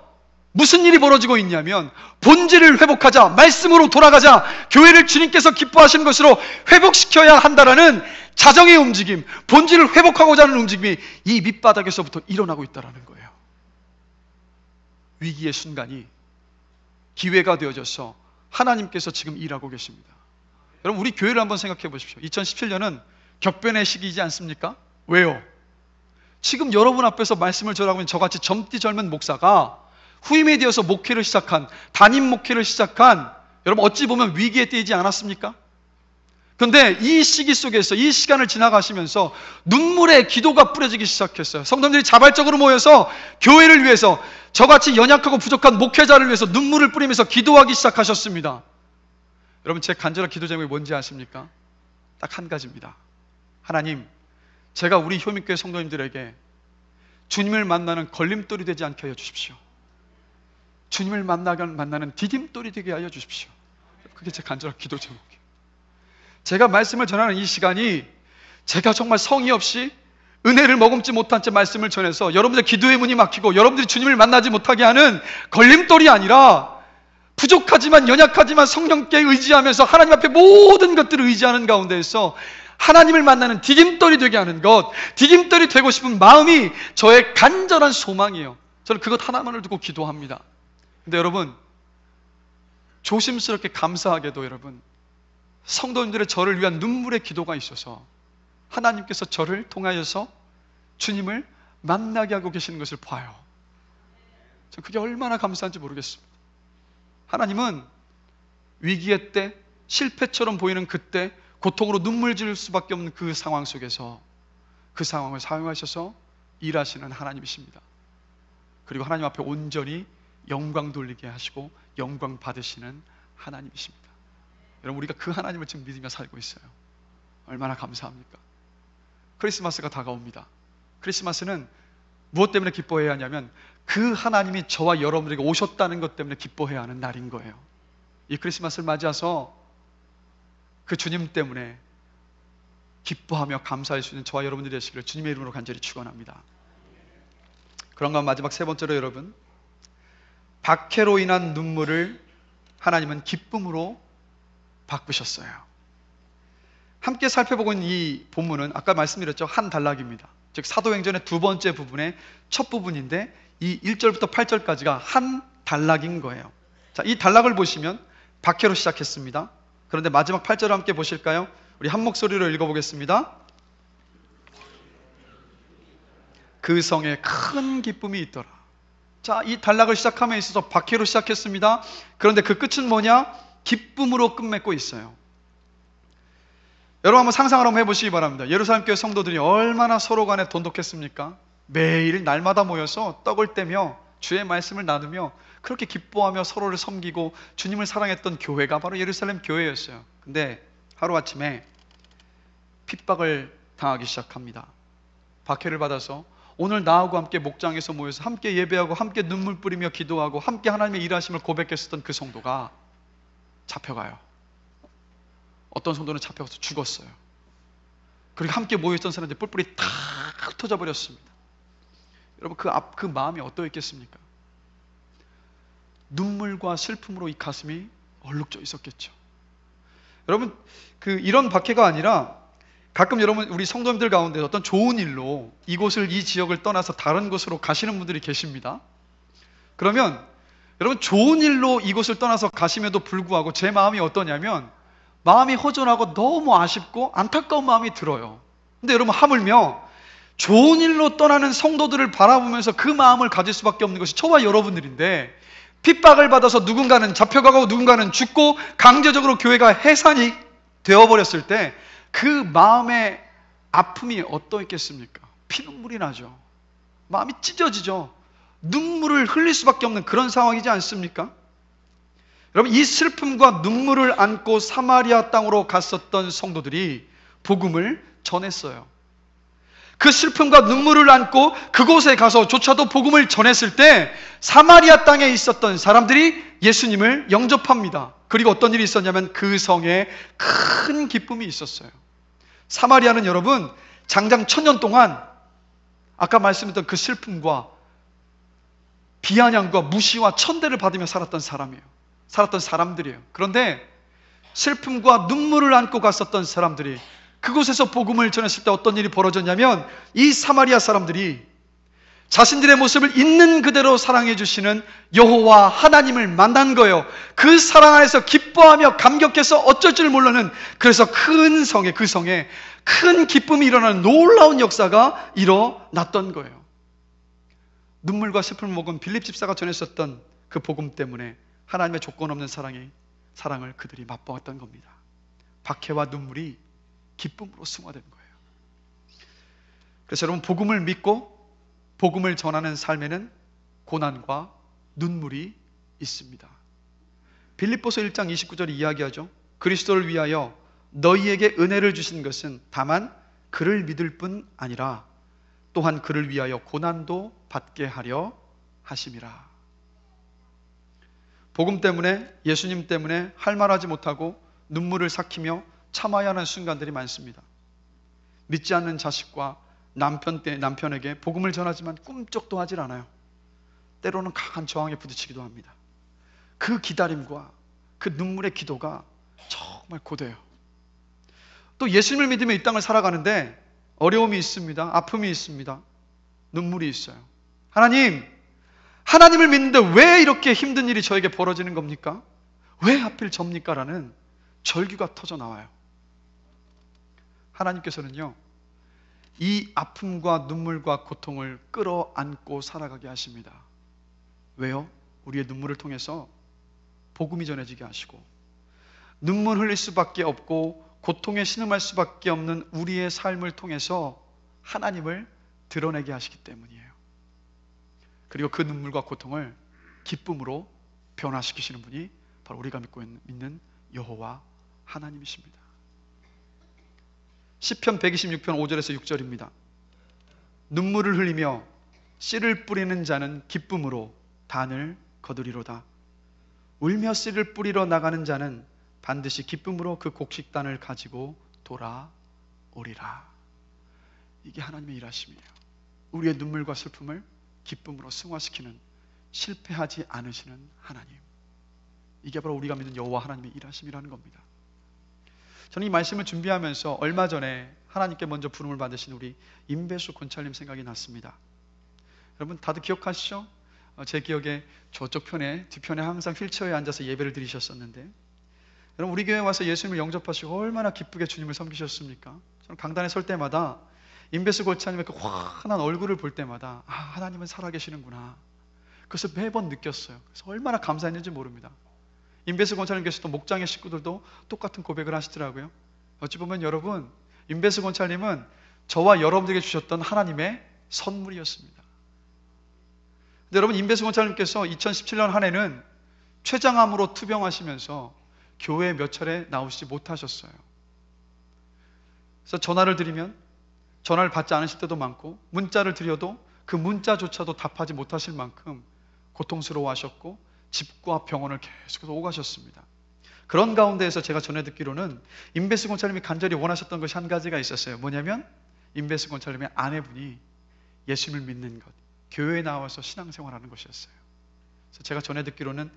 무슨 일이 벌어지고 있냐면 본질을 회복하자, 말씀으로 돌아가자, 교회를 주님께서 기뻐하시는 것으로 회복시켜야 한다라는 자정의 움직임, 본질을 회복하고자 하는 움직임이 이 밑바닥에서부터 일어나고 있다는 거예요. 위기의 순간이 기회가 되어져서 하나님께서 지금 일하고 계십니다. 여러분, 우리 교회를 한번 생각해 보십시오. 2017년은 격변의 시기이지 않습니까? 왜요? 지금 여러분 앞에서 말씀을 전하고 있는 저같이 젊디 젊은 목사가 후임에 되어서 목회를 시작한, 담임 목회를 시작한, 여러분 어찌 보면 위기에 뛰지 않았습니까? 그런데 이 시기 속에서 이 시간을 지나가시면서 눈물의 기도가 뿌려지기 시작했어요. 성도들이 자발적으로 모여서 교회를 위해서, 저같이 연약하고 부족한 목회자를 위해서 눈물을 뿌리면서 기도하기 시작하셨습니다. 여러분, 제 간절한 기도 제목이 뭔지 아십니까? 딱 한 가지입니다. 하나님, 제가 우리 효민교회 성도님들에게 주님을 만나는 걸림돌이 되지 않게 하여 주십시오. 주님을 만나는 디딤돌이 되게 하여 주십시오. 그게 제 간절한 기도 제목이에요. 제가 말씀을 전하는 이 시간이 제가 정말 성의 없이 은혜를 머금지 못한 채 말씀을 전해서 여러분들 기도의 문이 막히고 여러분들이 주님을 만나지 못하게 하는 걸림돌이 아니라 부족하지만 연약하지만 성령께 의지하면서 하나님 앞에 모든 것들을 의지하는 가운데에서 하나님을 만나는 디딤돌이 되게 하는 것, 디딤돌이 되고 싶은 마음이 저의 간절한 소망이에요. 저는 그것 하나만을 두고 기도합니다. 근데 여러분, 조심스럽게 감사하게도 여러분, 성도님들의 저를 위한 눈물의 기도가 있어서 하나님께서 저를 통하여서 주님을 만나게 하고 계시는 것을 봐요. 전 그게 얼마나 감사한지 모르겠습니다. 하나님은 위기의 때, 실패처럼 보이는 그때 고통으로 눈물 지을 수밖에 없는 그 상황 속에서 그 상황을 사용하셔서 일하시는 하나님이십니다. 그리고 하나님 앞에 온전히 영광 돌리게 하시고 영광 받으시는 하나님이십니다. 여러분, 우리가 그 하나님을 지금 믿으며 살고 있어요. 얼마나 감사합니까? 크리스마스가 다가옵니다. 크리스마스는 무엇 때문에 기뻐해야 하냐면 그 하나님이 저와 여러분에게 오셨다는 것 때문에 기뻐해야 하는 날인 거예요. 이 크리스마스를 맞이해서 그 주님 때문에 기뻐하며 감사할 수 있는 저와 여러분들이 되시기를 주님의 이름으로 간절히 축원합니다. 그런가 마지막 세 번째로 여러분, 박해로 인한 눈물을 하나님은 기쁨으로 바꾸셨어요. 함께 살펴보고 있는 이 본문은 아까 말씀드렸죠, 한 단락입니다. 즉 사도행전의 두 번째 부분의 첫 부분인데 이 1절부터 8절까지가 한 단락인 거예요. 자, 이 단락을 보시면 박해로 시작했습니다. 그런데 마지막 8절을 함께 보실까요? 우리 한 목소리로 읽어보겠습니다. 그 성에 큰 기쁨이 있더라. 자, 이 단락을 시작함에 있어서 박해로 시작했습니다. 그런데 그 끝은 뭐냐? 기쁨으로 끝맺고 있어요. 여러분 한번 상상을 한번 해보시기 바랍니다. 예루살렘 교회 성도들이 얼마나 서로 간에 돈독했습니까? 매일 날마다 모여서 떡을 떼며 주의 말씀을 나누며 그렇게 기뻐하며 서로를 섬기고 주님을 사랑했던 교회가 바로 예루살렘 교회였어요. 근데 하루아침에 핍박을 당하기 시작합니다. 박해를 받아서 오늘 나하고 함께 목장에서 모여서 함께 예배하고 함께 눈물 뿌리며 기도하고 함께 하나님의 일하심을 고백했었던 그 성도가 잡혀가요. 어떤 성도는 잡혀가서 죽었어요. 그리고 함께 모여있던 사람들이 뿔뿔이 탁 흩어져 버렸습니다. 여러분, 그 마음이 어떠했겠습니까? 눈물과 슬픔으로 이 가슴이 얼룩져 있었겠죠. 여러분, 이런 박해가 아니라 가끔 여러분, 우리 성도님들 가운데 어떤 좋은 일로 이곳을, 이 지역을 떠나서 다른 곳으로 가시는 분들이 계십니다. 그러면 여러분, 좋은 일로 이곳을 떠나서 가심에도 불구하고 제 마음이 어떠냐면 마음이 허전하고 너무 아쉽고 안타까운 마음이 들어요. 근데 여러분, 하물며 좋은 일로 떠나는 성도들을 바라보면서 그 마음을 가질 수밖에 없는 것이 저와 여러분들인데, 핍박을 받아서 누군가는 잡혀가고 누군가는 죽고 강제적으로 교회가 해산이 되어버렸을 때 그 마음의 아픔이 어떠했겠습니까? 피눈물이 나죠. 마음이 찢어지죠. 눈물을 흘릴 수밖에 없는 그런 상황이지 않습니까? 여러분, 이 슬픔과 눈물을 안고 사마리아 땅으로 갔었던 성도들이 복음을 전했어요. 그 슬픔과 눈물을 안고 그곳에 가서조차도 복음을 전했을 때 사마리아 땅에 있었던 사람들이 예수님을 영접합니다. 그리고 어떤 일이 있었냐면 그 성에 큰 기쁨이 있었어요. 사마리아는 여러분, 장장 1000년 동안 아까 말씀드렸던 그 슬픔과 비아냥과 무시와 천대를 받으며 살았던 사람들이에요. 그런데 슬픔과 눈물을 안고 갔었던 사람들이 그곳에서 복음을 전했을 때 어떤 일이 벌어졌냐면 이 사마리아 사람들이 자신들의 모습을 있는 그대로 사랑해 주시는 여호와 하나님을 만난 거예요. 그 사랑 안에서 기뻐하며 감격해서 어쩔 줄 몰라는, 그래서 그 성에 큰 기쁨이 일어나는 놀라운 역사가 일어났던 거예요. 눈물과 슬픔을 먹은 빌립 집사가 전했었던 그 복음 때문에 하나님의 조건 없는 사랑을 그들이 맛보았던 겁니다. 박해와 눈물이 기쁨으로 승화된 거예요. 그래서 여러분, 복음을 믿고 복음을 전하는 삶에는 고난과 눈물이 있습니다. 빌립보서 1장 29절이 이야기하죠. 그리스도를 위하여 너희에게 은혜를 주신 것은 다만 그를 믿을 뿐 아니라 또한 그를 위하여 고난도 받게 하려 하심이라. 복음 때문에, 예수님 때문에 할 말하지 못하고 눈물을 삭히며 참아야 하는 순간들이 많습니다. 믿지 않는 자식과 남편에게 복음을 전하지만 꿈쩍도 하질 않아요. 때로는 강한 저항에 부딪히기도 합니다. 그 기다림과 그 눈물의 기도가 정말 고돼요. 또 예수님을 믿으며 이 땅을 살아가는데 어려움이 있습니다. 아픔이 있습니다. 눈물이 있어요. 하나님을 믿는데 왜 이렇게 힘든 일이 저에게 벌어지는 겁니까? 왜 하필 접니까? 라는 절규가 터져 나와요. 하나님께서는요, 이 아픔과 눈물과 고통을 끌어안고 살아가게 하십니다. 왜요? 우리의 눈물을 통해서 복음이 전해지게 하시고, 눈물 흘릴 수밖에 없고 고통에 신음할 수밖에 없는 우리의 삶을 통해서 하나님을 드러내게 하시기 때문이에요. 그리고 그 눈물과 고통을 기쁨으로 변화시키시는 분이 바로 우리가 믿는 여호와 하나님이십니다. 시편 126편 5절에서 6절입니다. 눈물을 흘리며 씨를 뿌리는 자는 기쁨으로 단을 거두리로다. 울며 씨를 뿌리러 나가는 자는 반드시 기쁨으로 그 곡식단을 가지고 돌아오리라. 이게 하나님의 일하심이에요. 우리의 눈물과 슬픔을 기쁨으로 승화시키는, 실패하지 않으시는 하나님. 이게 바로 우리가 믿는 여호와 하나님의 일하심이라는 겁니다. 저는 이 말씀을 준비하면서 얼마 전에 하나님께 먼저 부름을 받으신 우리 임배수 권찰님 생각이 났습니다. 여러분 다들 기억하시죠? 제 기억에 저쪽 편에, 뒤편에 항상 휠체어에 앉아서 예배를 드리셨었는데, 여러분 우리 교회에 와서 예수님을 영접하시고 얼마나 기쁘게 주님을 섬기셨습니까? 저는 강단에 설 때마다 임배수 권찰님의 그 환한 얼굴을 볼 때마다 하나님은 살아계시는구나, 그것을 매번 느꼈어요. 그래서 얼마나 감사했는지 모릅니다. 임배수 권찰님께서도 목장의 식구들도 똑같은 고백을 하시더라고요. 어찌 보면 여러분, 임배수 권찰님은 저와 여러분들에게 주셨던 하나님의 선물이었습니다. 근데 여러분, 임배수 권찰님께서 2017년 한 해는 췌장암으로 투병하시면서 교회에 몇 차례 나오시지 못하셨어요. 그래서 전화를 드리면 전화를 받지 않으실 때도 많고, 문자를 드려도 그 문자조차도 답하지 못하실 만큼 고통스러워하셨고 집과 병원을 계속해서 오가셨습니다. 그런 가운데에서 제가 전해 듣기로는 임배수 권찰님이 간절히 원하셨던 것이 한 가지가 있었어요. 뭐냐면 임배수 권찰님의 아내분이 예수님을 믿는 것, 교회에 나와서 신앙생활하는 것이었어요. 그래서 제가 전해 듣기로는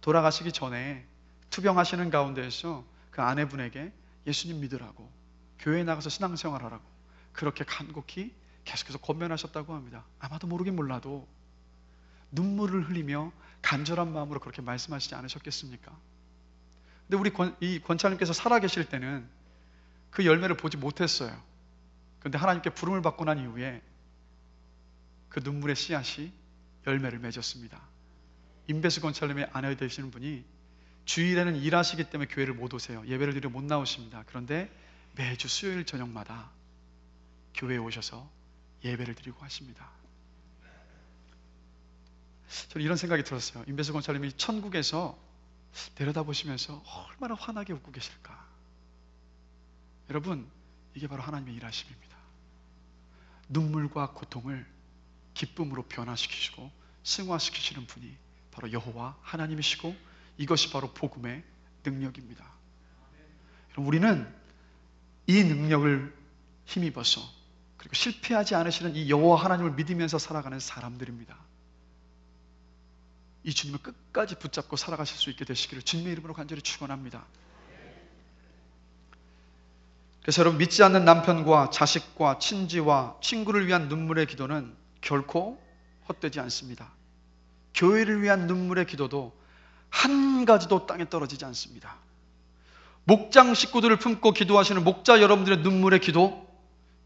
돌아가시기 전에 투병하시는 가운데에서 그 아내분에게 예수님 믿으라고, 교회에 나가서 신앙생활하라고 그렇게 간곡히 계속해서 권면하셨다고 합니다. 아마도 모르긴 몰라도 눈물을 흘리며 간절한 마음으로 그렇게 말씀하시지 않으셨겠습니까? 근데 우리 이 권찰님께서 살아계실 때는 그 열매를 보지 못했어요. 그런데 하나님께 부름을 받고 난 이후에 그 눈물의 씨앗이 열매를 맺었습니다. 임배수 권찰님의 아내 되시는 분이 주일에는 일하시기 때문에 교회를 못 오세요. 예배를 드리러 못 나오십니다. 그런데 매주 수요일 저녁마다 교회에 오셔서 예배를 드리고 하십니다. 저는 이런 생각이 들었어요. 임배수 권찰님이 천국에서 내려다보시면서 얼마나 환하게 웃고 계실까. 여러분, 이게 바로 하나님의 일하심입니다. 눈물과 고통을 기쁨으로 변화시키시고 승화시키시는 분이 바로 여호와 하나님이시고, 이것이 바로 복음의 능력입니다. 여러분, 우리는 이 능력을 힘입어서, 그리고 실패하지 않으시는 이 여호와 하나님을 믿으면서 살아가는 사람들입니다. 이 주님을 끝까지 붙잡고 살아가실 수 있게 되시기를 주님의 이름으로 간절히 축원합니다. 그래서 여러분, 믿지 않는 남편과 자식과 친지와 친구를 위한 눈물의 기도는 결코 헛되지 않습니다. 교회를 위한 눈물의 기도도 한 가지도 땅에 떨어지지 않습니다. 목장 식구들을 품고 기도하시는 목자 여러분들의 눈물의 기도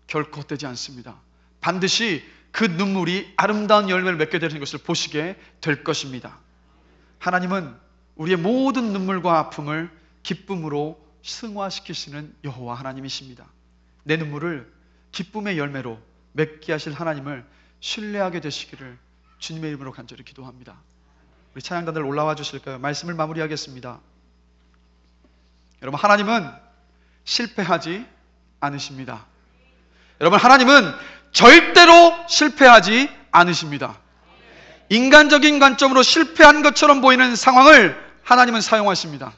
결코 헛되지 않습니다. 반드시 그 눈물이 아름다운 열매를 맺게 되는 것을 보시게 될 것입니다. 하나님은 우리의 모든 눈물과 아픔을 기쁨으로 승화시키시는 여호와 하나님이십니다. 내 눈물을 기쁨의 열매로 맺게 하실 하나님을 신뢰하게 되시기를 주님의 이름으로 간절히 기도합니다. 우리 찬양단들 올라와 주실까요? 말씀을 마무리하겠습니다. 여러분, 하나님은 실패하지 않으십니다. 여러분, 하나님은 절대로 실패하지 않으십니다. 인간적인 관점으로 실패한 것처럼 보이는 상황을 하나님은 사용하십니다.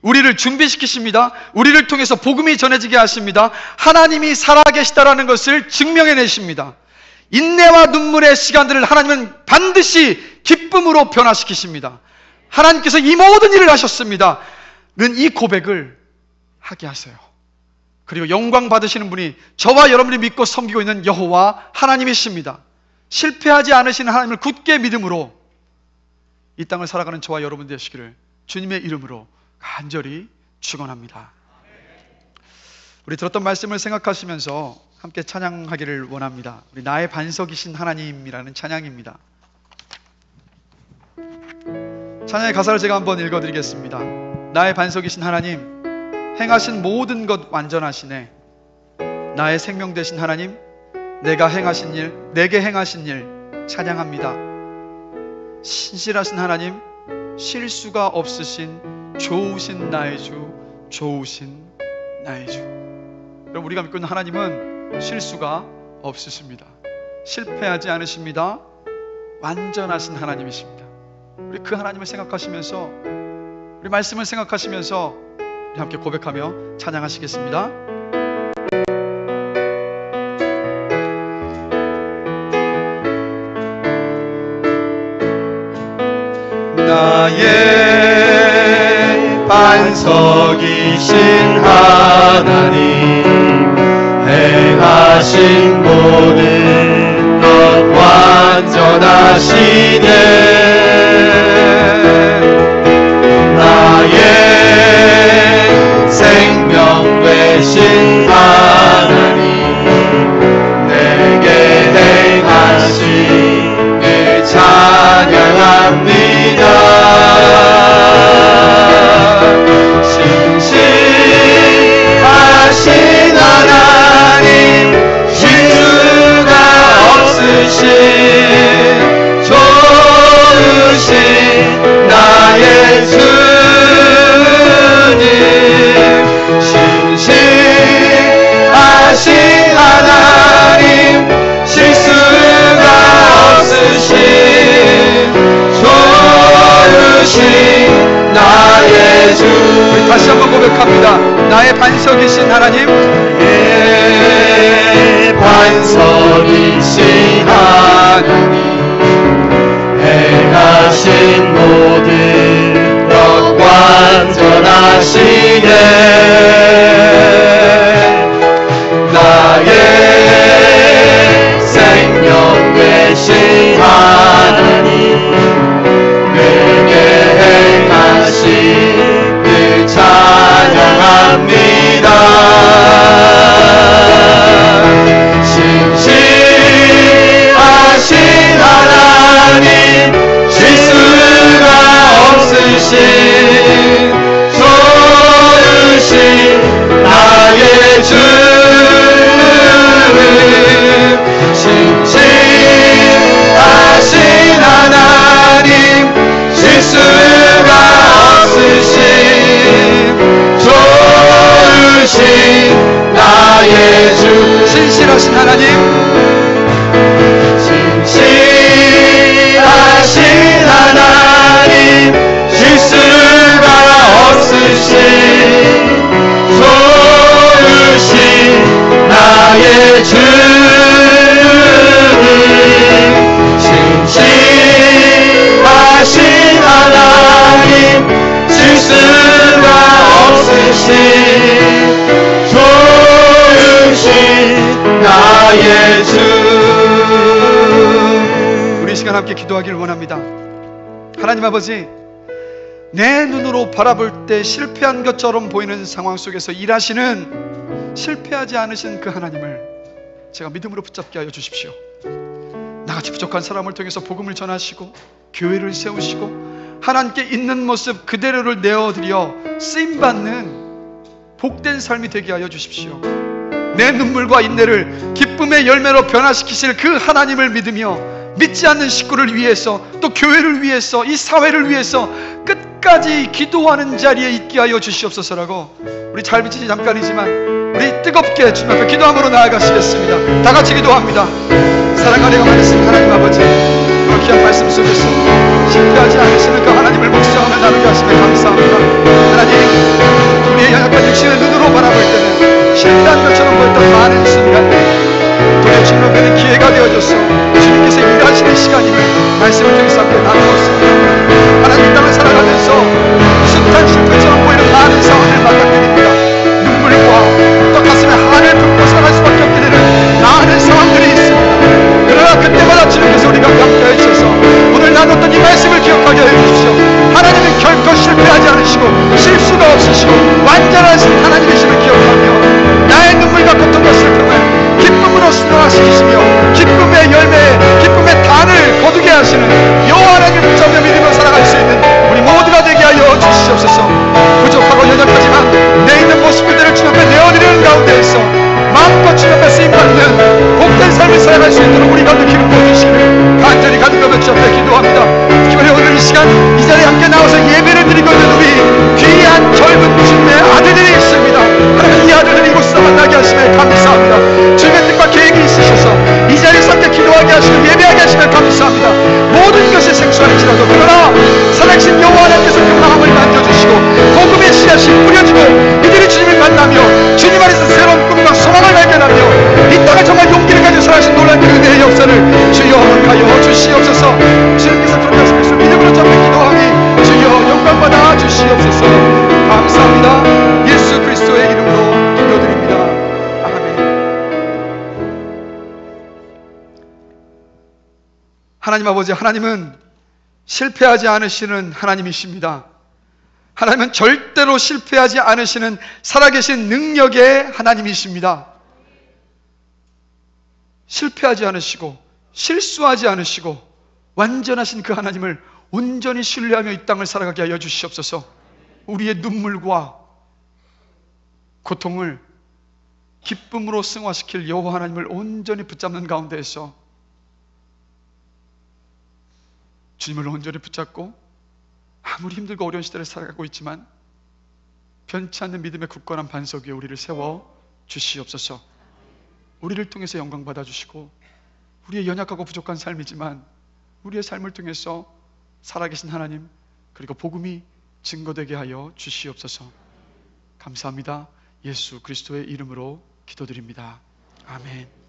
우리를 준비시키십니다. 우리를 통해서 복음이 전해지게 하십니다. 하나님이 살아계시다라는 것을 증명해내십니다. 인내와 눈물의 시간들을 하나님은 반드시 기쁨으로 변화시키십니다. 하나님께서 이 모든 일을 하셨습니다 는 이 고백을 하게 하세요. 그리고 영광 받으시는 분이 저와 여러분이 믿고 섬기고 있는 여호와 하나님이십니다. 실패하지 않으시는 하나님을 굳게 믿음으로 이 땅을 살아가는 저와 여러분 되시기를 주님의 이름으로 간절히 축원합니다. 우리 들었던 말씀을 생각하시면서 함께 찬양하기를 원합니다. 우리 나의 반석이신 하나님이라는 찬양입니다. 찬양의 가사를 제가 한번 읽어드리겠습니다. 나의 반석이신 하나님, 행하신 모든 것 완전하시네. 나의 생명 되신 하나님, 내가 행하신 일, 내게 행하신 일 찬양합니다. 신실하신 하나님, 실수가 없으신 좋으신 나의 주, 좋으신 나의 주. 여러분, 우리가 믿고 있는 하나님은 실수가 없으십니다. 실패하지 않으십니다. 완전하신 하나님이십니다. 우리 그 하나님을 생각하시면서, 우리 말씀을 생각하시면서 우리 함께 고백하며 찬양하시겠습니다. 나의 반석이신 하나님, 행하신 모든 것 완전하시네. 나의 생명 되신 하나님, 내게 행하신 일 찬양합니다. 신실하신 하나님, 실수가 없으신 좋으신 나의 주님, 신실하신 하나님, 실수가 없으신 좋으신 나의 주. 우리 다시 한번 고백합니다. 나의 반석이신 하나님, 나의 반석이신 하나님, 행하신 모든 것 완전하시네. 나의 생명 되신 하나님, 내게 행하신 일 찬양합니다. 신실하신 하나님, 실수가 없으신 좋으신 나의 주님, 신실하신 하나님, 실수가 없으신 좋으신 나의 주. 신실하신 하나님, 신실하신 하나님, 실수가 없으신 좋으신 나의 주님, 신실하신 하나님, 실수가 없으신 좋으신 나의 주. 우리 시간 함께 기도하기를 원합니다. 하나님 아버지, 내 눈으로 바라볼 때 실패한 것처럼 보이는 상황 속에서 일하시는, 실패하지 않으신 그 하나님을 제가 믿음으로 붙잡게 하여 주십시오. 나같이 부족한 사람을 통해서 복음을 전하시고 교회를 세우시고 하나님께 있는 모습 그대로를 내어드려 쓰임받는 복된 삶이 되게 하여 주십시오. 내 눈물과 인내를 기쁨의 열매로 변화시키실 그 하나님을 믿으며 믿지 않는 식구를 위해서, 또 교회를 위해서, 이 사회를 위해서 끝까지 기도하는 자리에 있게 하여 주시옵소서라고, 우리 잘 비치지 잠깐이지만 우리 뜨겁게 주님 앞에 기도함으로 나아가시겠습니다. 다 같이 기도합니다. 사랑하는 말씀 하나님 아버지, 귀한 말씀 속에서 실패하지 않으시는 그 하나님을 묵상하며 나누게 하시며 감사합니다. 하나님, 우리의 연약한 육신의 눈으로 바라볼 때는 실패한 것처럼 보였던 많은 순간들 돌려주는 그는 기회가 되어줘서 주님께서 일하시는 시간임을 말씀을 통해서 함께 나누었습니다. 하나님 땅을 살아가는 하시는 여호와 하나님을 붙잡며 믿으며 살아갈 수 있는 우리 모두가 되게 하여 주시옵소서. 부족하고 연약하지만 내 있는 모습 그대로 주님 앞에 내어드리는 가운데에서 마음껏 주님 앞에 쓰임받는 복된 삶을 살아갈 수 있도록 우리가 느끼는 보여주시기를 간절히 간절히 주 앞에 기도합니다. 특별히 오늘 이 시간 이 자리에 함께 나와서 예배를 드리고 있는 우리 귀한 젊은 주님의 아들들이 있습니다. 하나님 이 아들들이 이곳에서 만나게 하시며 감사합니다. 주님의 뜻과 계획이 있으셔서 이 자리에서 함께 기도하게 하시고 예배하게 하시며 감사합니다. 모든 것이 생소할지라도 그러나 살아계신 여호와 하나님께서 그 마음을 만져주시고 복음의 씨앗이 뿌려지고 이들이 주님을 만나며 주님 안에서 새로운 꿈과 소망을 발견하며 이 땅에 정말 용기를 가지고 살아가신 놀라운 그 은혜의 역사를 주여 허락하여 주시옵소서. 주님께서 그렇게 하시면서 믿음으로 잡는 기도하니 주여 영광받아 주시옵소서. 감사합니다. 예수 그리스도의 이름으로 기도드립니다. 아멘. 하나님 아버지, 하나님은 실패하지 않으시는 하나님이십니다. 하나님은 절대로 실패하지 않으시는 살아계신 능력의 하나님이십니다. 실패하지 않으시고 실수하지 않으시고 완전하신 그 하나님을 온전히 신뢰하며 이 땅을 살아가게 하여 주시옵소서. 우리의 눈물과 고통을 기쁨으로 승화시킬 여호와 하나님을 온전히 붙잡는 가운데에서 주님을 온전히 붙잡고 아무리 힘들고 어려운 시대를 살아가고 있지만 변치 않는 믿음의 굳건한 반석 위에 우리를 세워 주시옵소서. 우리를 통해서 영광 받아주시고 우리의 연약하고 부족한 삶이지만 우리의 삶을 통해서 살아계신 하나님 그리고 복음이 증거되게 하여 주시옵소서. 감사합니다. 예수 그리스도의 이름으로 기도드립니다. 아멘.